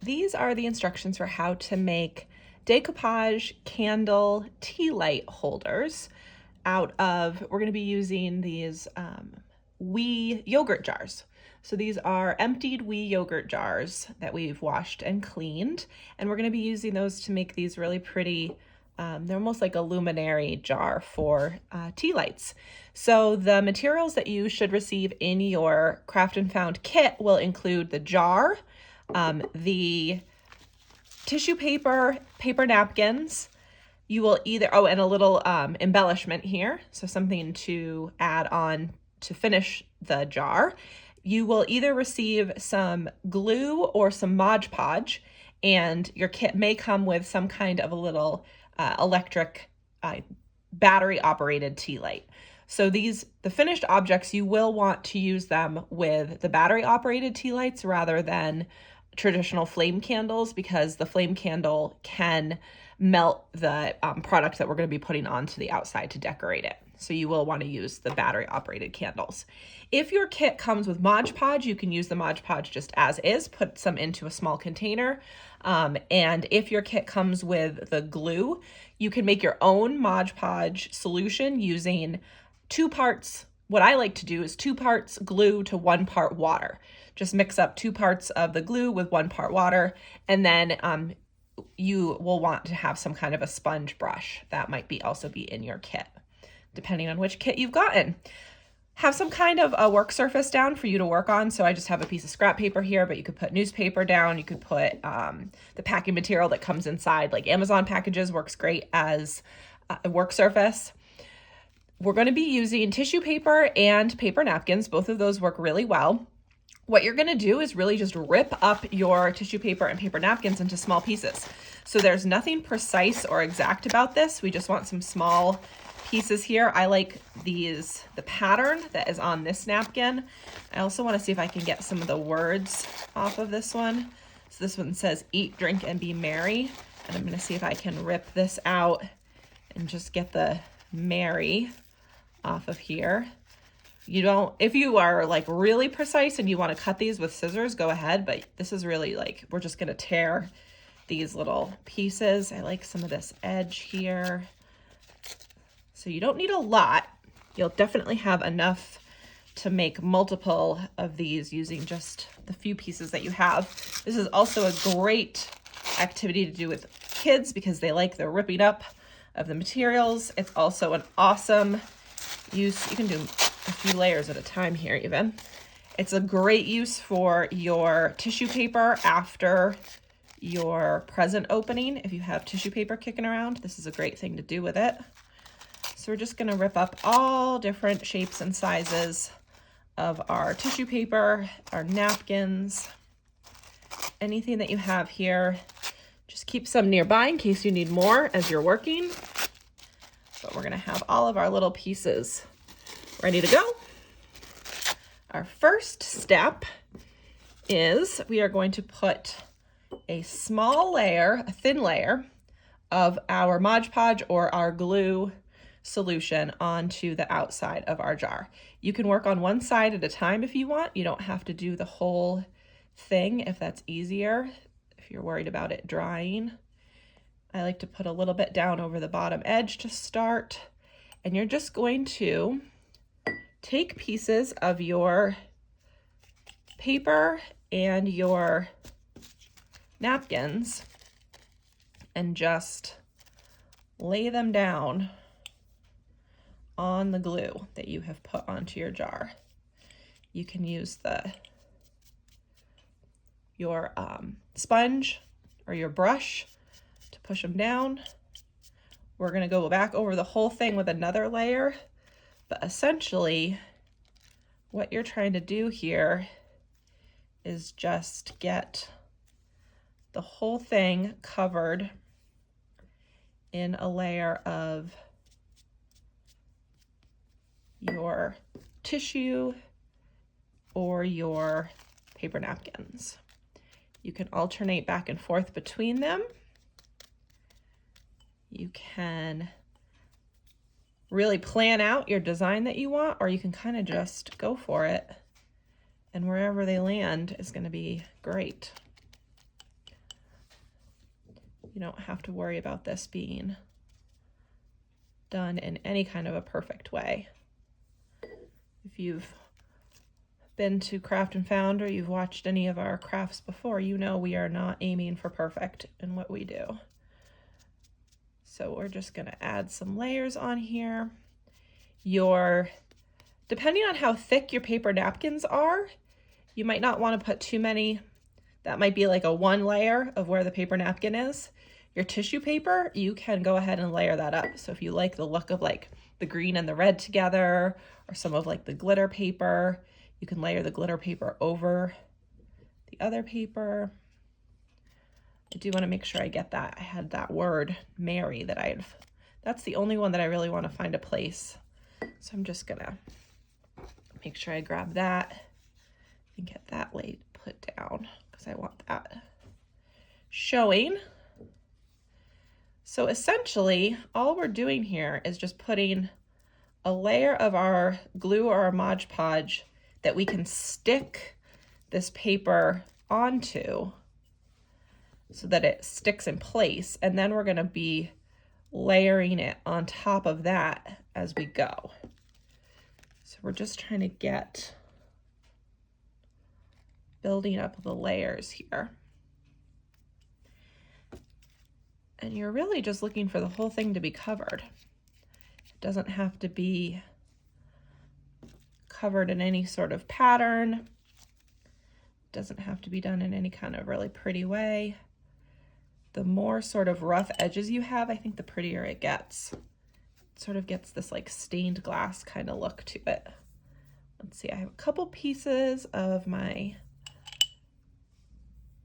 these are the instructions for how to make decoupage candle tea light holders out of, we're going to be using these wee yogurt jars. So these are emptied wee yogurt jars that we've washed and cleaned, and we're going to be using those to make these really pretty, they're almost like a luminary jar for tea lights. So the materials that you should receive in your Craft and Found kit will include the jar, the tissue paper, paper napkins. You will either, oh, and a little embellishment here, so something to add on to finish the jar. You will either receive some glue or some Mod Podge, and your kit may come with some kind of a little electric battery-operated tea light. So the finished objects, you will want to use them with the battery-operated tea lights rather than traditional flame candles, because the flame candle can melt the product that we're going to be putting onto the outside to decorate it. So you will want to use the battery operated candles. If your kit comes with Mod Podge, you can use the Mod Podge just as is, put some into a small container. And if your kit comes with the glue, you can make your own Mod Podge solution using 2 parts. What I like to do is 2 parts glue to 1 part water. Just mix up 2 parts of the glue with 1 part water, and then you will want to have some kind of a sponge brush. That might also be in your kit, depending on which kit you've gotten. Have some kind of a work surface down for you to work on. So I just have a piece of scrap paper here, but you could put newspaper down. You could put the packing material that comes inside, like Amazon packages, works great as a work surface. We're going to be using tissue paper and paper napkins. Both of those work really well. What you're going to do is really just rip up your tissue paper and paper napkins into small pieces. So there's nothing precise or exact about this. We just want some small pieces here. I like the pattern that is on this napkin. I also want to see if I can get some of the words off of this one. So this one says, "Eat, drink, and be merry." And I'm going to see if I can rip this out and just get the merry off of here. If you are like really precise and you want to cut these with scissors, go ahead, but this is really like, we're just going to tear these little pieces. I like some of this edge here. So you don't need a lot. You'll definitely have enough to make multiple of these using just the few pieces that you have. This is also a great activity to do with kids because they like the ripping up of the materials. It's also an awesome use. You can do a few layers at a time here even. It's a great use for your tissue paper after your present opening. If you have tissue paper kicking around, this is a great thing to do with it. So we're just going to rip up all different shapes and sizes of our tissue paper, our napkins, anything that you have here. Just keep some nearby in case you need more as you're working. But we're going to have all of our little pieces ready to go. Our first step is we are going to put a small layer, a thin layer of our Mod Podge or our glue solution onto the outside of our jar. You can work on one side at a time if you want. You don't have to do the whole thing if that's easier, if you're worried about it drying. I like to put a little bit down over the bottom edge to start, and you're just going to take pieces of your paper and your napkins and just lay them down on the glue that you have put onto your jar. You can use your sponge or your brush to push them down. We're going to go back over the whole thing with another layer, but essentially what you're trying to do here is just get the whole thing covered in a layer of your tissue or your paper napkins. You can alternate back and forth between them. You can really plan out your design that you want, or you can kind of just go for it, and wherever they land is going to be great. You don't have to worry about this being done in any kind of a perfect way. If you've been to Craft and Found or you've watched any of our crafts before, you know we are not aiming for perfect in what we do. So we're just going to add some layers on here. Depending on how thick your paper napkins are, you might not want to put too many. That might be like a 1 layer of where the paper napkin is. Your tissue paper, you can go ahead and layer that up. So if you like the look of like the green and the red together, or some of like the glitter paper, you can layer the glitter paper over the other paper. I do want to make sure I get that. I had that word Mary that's the only one that I really want to find a place. So I'm just gonna make sure I grab that and get that put down because I want that showing. So essentially all we're doing here is just putting a layer of our glue or our Mod Podge that we can stick this paper onto so that it sticks in place, and then we're going to be layering it on top of that as we go. So we're just trying to get building up the layers here. And you're really just looking for the whole thing to be covered. It doesn't have to be covered in any sort of pattern. It doesn't have to be done in any kind of really pretty way. The more sort of rough edges you have, I think the prettier it gets. It sort of gets this like stained glass kind of look to it. Let's see, I have a couple pieces of my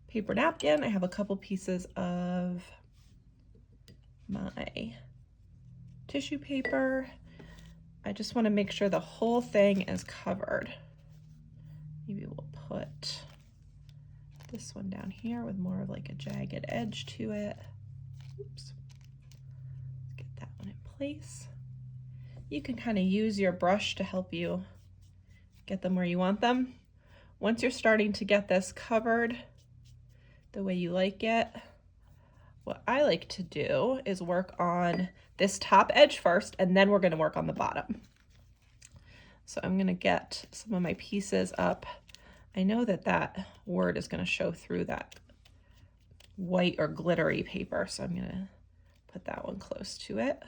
paper napkin. I have a couple pieces of my tissue paper. I just want to make sure the whole thing is covered. Maybe we'll put this one down here with more of like a jagged edge to it. Oops. Let's get that one in place. You can kind of use your brush to help you get them where you want them. Once you're starting to get this covered the way you like it, what I like to do is work on this top edge first, and then we're going to work on the bottom. So I'm going to get some of my pieces up. I know that that word is going to show through that white or glittery paper, so I'm going to put that one close to it.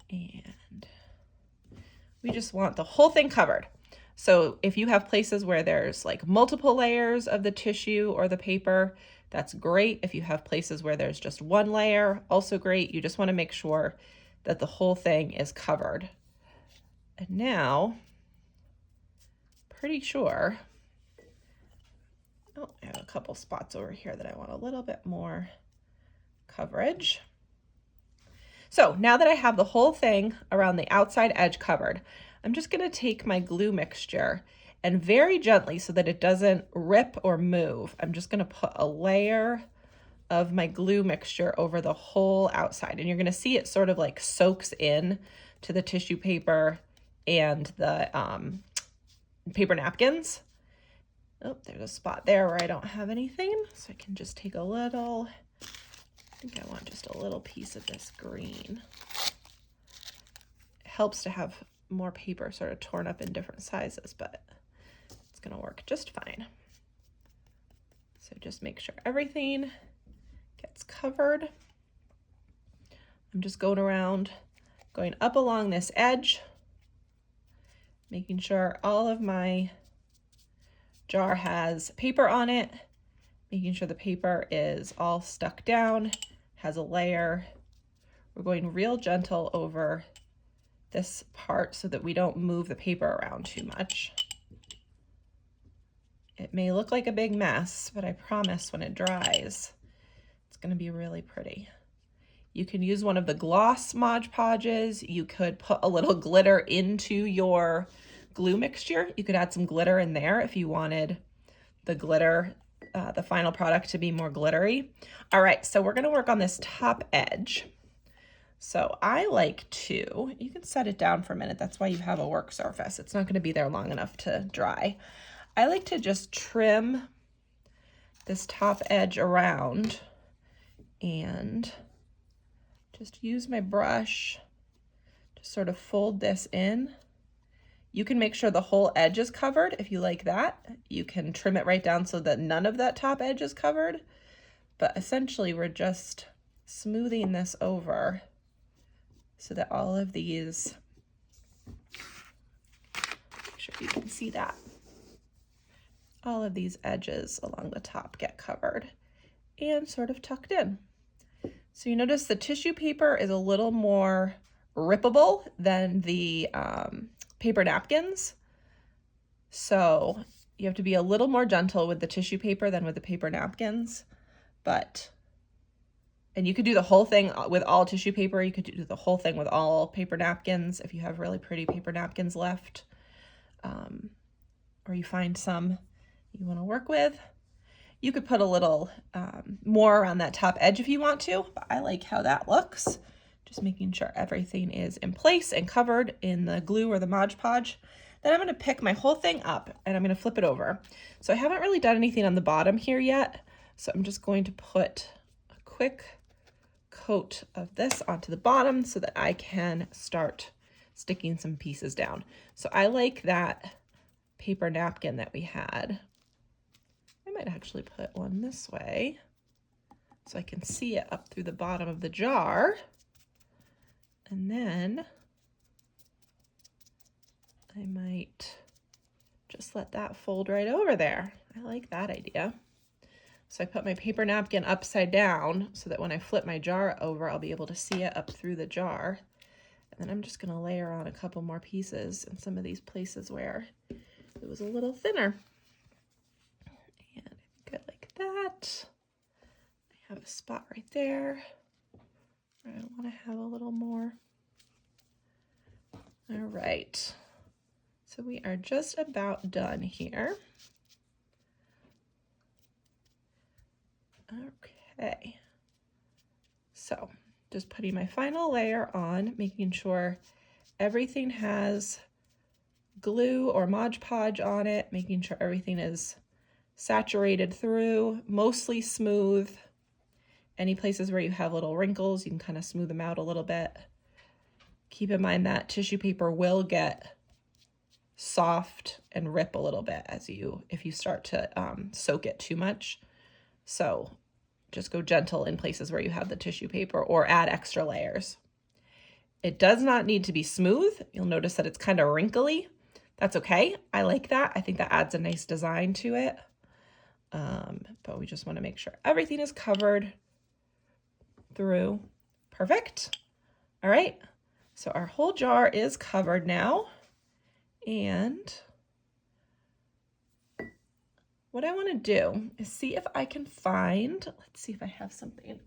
And we just want the whole thing covered. So if you have places where there's like multiple layers of the tissue or the paper, that's great. If you have places where there's just 1 layer, also great. You just want to make sure that the whole thing is covered. And now, pretty sure, oh, I have a couple spots over here that I want a little bit more coverage. So now that I have the whole thing around the outside edge covered, I'm just going to take my glue mixture and very gently, so that it doesn't rip or move, I'm just going to put a layer of my glue mixture over the whole outside. And you're going to see it sort of like soaks in to the tissue paper and the paper napkins. Oh, there's a spot there where I don't have anything. So I can just take a little, I think I want just a little piece of this green. It helps to have more paper sort of torn up in different sizes, but it's going to work just fine. So just make sure everything gets covered. I'm just going around, going up along this edge, making sure all of my jar has paper on it, making sure the paper is all stuck down, has a layer. We're going real gentle over this part so that we don't move the paper around too much. It may look like a big mess, but I promise when it dries, it's going to be really pretty. You can use one of the gloss Mod Podges. You could put a little glitter into your glue mixture. You could add some glitter in there if you wanted the glitter, the final product to be more glittery. All right, so we're going to work on this top edge. So I like to, you can set it down for a minute. That's why you have a work surface. It's not going to be there long enough to dry. I like to just trim this top edge around and just use my brush to sort of fold this in. You can make sure the whole edge is covered if you like that. You can trim it right down so that none of that top edge is covered. But essentially we're just smoothing this over so that all of these, make sure you can see that, all of these edges along the top get covered and sort of tucked in. So you notice the tissue paper is a little more rippable than the paper napkins. So you have to be a little more gentle with the tissue paper than with the paper napkins. And you could do the whole thing with all tissue paper. You could do the whole thing with all paper napkins if you have really pretty paper napkins left, or you find some you want to work with. You could put a little more around that top edge if you want to, but I like how that looks. Just making sure everything is in place and covered in the glue or the Mod Podge. Then I'm going to pick my whole thing up and I'm going to flip it over. So I haven't really done anything on the bottom here yet, so I'm just going to put a quick coat of this onto the bottom so that I can start sticking some pieces down. So I like that paper napkin that we had. I might actually put one this way so I can see it up through the bottom of the jar. And then I might just let that fold right over there. I like that idea. So I put my paper napkin upside down so that when I flip my jar over, I'll be able to see it up through the jar. And then I'm just going to layer on a couple more pieces in some of these places where it was a little thinner. And I think I like that. I have a spot right there where I want to have a little more. All right. So we are just about done here. Okay, so just putting my final layer on, making sure everything has glue or Mod Podge on it, making sure everything is saturated through, mostly smooth. Any places where you have little wrinkles, you can kind of smooth them out a little bit. Keep in mind that tissue paper will get soft and rip a little bit if you start to soak it too much. So just go gentle in places where you have the tissue paper or add extra layers. It does not need to be smooth. You'll notice that it's kind of wrinkly. That's okay. I like that. I think that adds a nice design to it. But we just want to make sure everything is covered through. Perfect. All right. So our whole jar is covered now. And what I want to do is see if I can find, let's see if I have something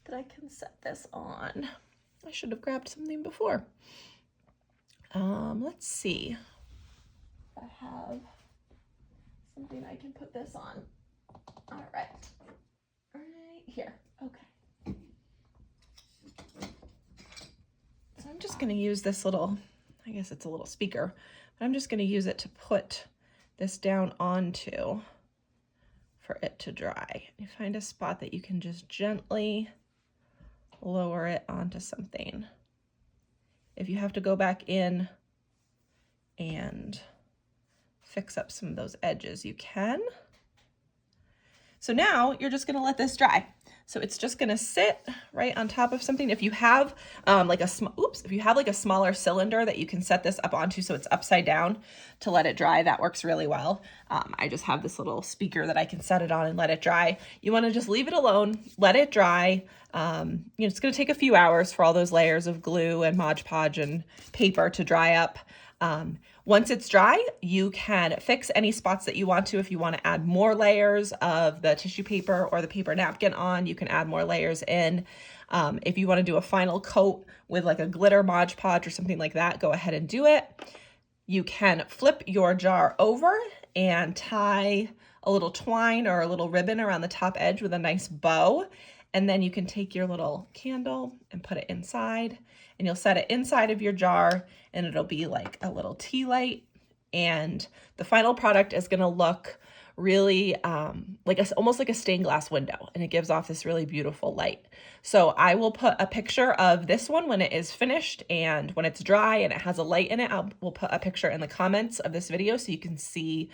that I can set this on. I should have grabbed something before. Let's see if I have something I can put this on. All right, right here. Okay. So I'm just going to use this little, I guess it's a little speaker, but I'm just going to use it to put this down onto for it to dry. You find a spot that you can just gently lower it onto something. If you have to go back in and fix up some of those edges, you can. So now you're just gonna let this dry. So it's just gonna sit right on top of something. If you have like a smaller cylinder that you can set this up onto so it's upside down to let it dry, that works really well. I just have this little speaker that I can set it on and let it dry. You wanna just leave it alone, let it dry. It's gonna take a few hours for all those layers of glue and Mod Podge and paper to dry up. Once it's dry, you can fix any spots that you want to. If you want to add more layers of the tissue paper or the paper napkin on, you can add more layers in. If you want to do a final coat with like a glitter Mod Podge or something like that, go ahead and do it. You can flip your jar over and tie a little twine or a little ribbon around the top edge with a nice bow. And then you can take your little candle and put it inside, and you'll set it inside of your jar, and it'll be like a little tea light. And the final product is going to look really almost like a stained glass window, and it gives off this really beautiful light. So I will put a picture of this one when it is finished, and when it's dry and it has a light in it, we'll put a picture in the comments of this video so you can see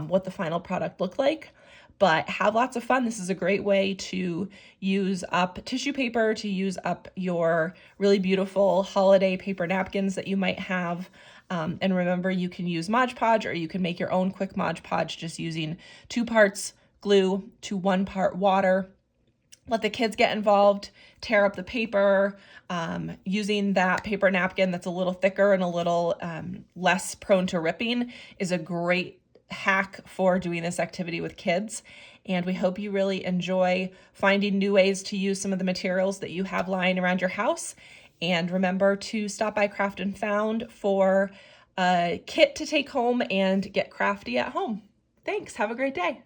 what the final product looked like. But have lots of fun. This is a great way to use up tissue paper, to use up your really beautiful holiday paper napkins that you might have. And remember, you can use Mod Podge, or you can make your own quick Mod Podge just using 2 parts glue to 1 part water. Let the kids get involved, tear up the paper, using that paper napkin that's a little thicker and a little less prone to ripping is a great hack for doing this activity with kids. And we hope you really enjoy finding new ways to use some of the materials that you have lying around your house. And remember to stop by Craft and Found for a kit to take home and get crafty at home. Thanks. Have a great day.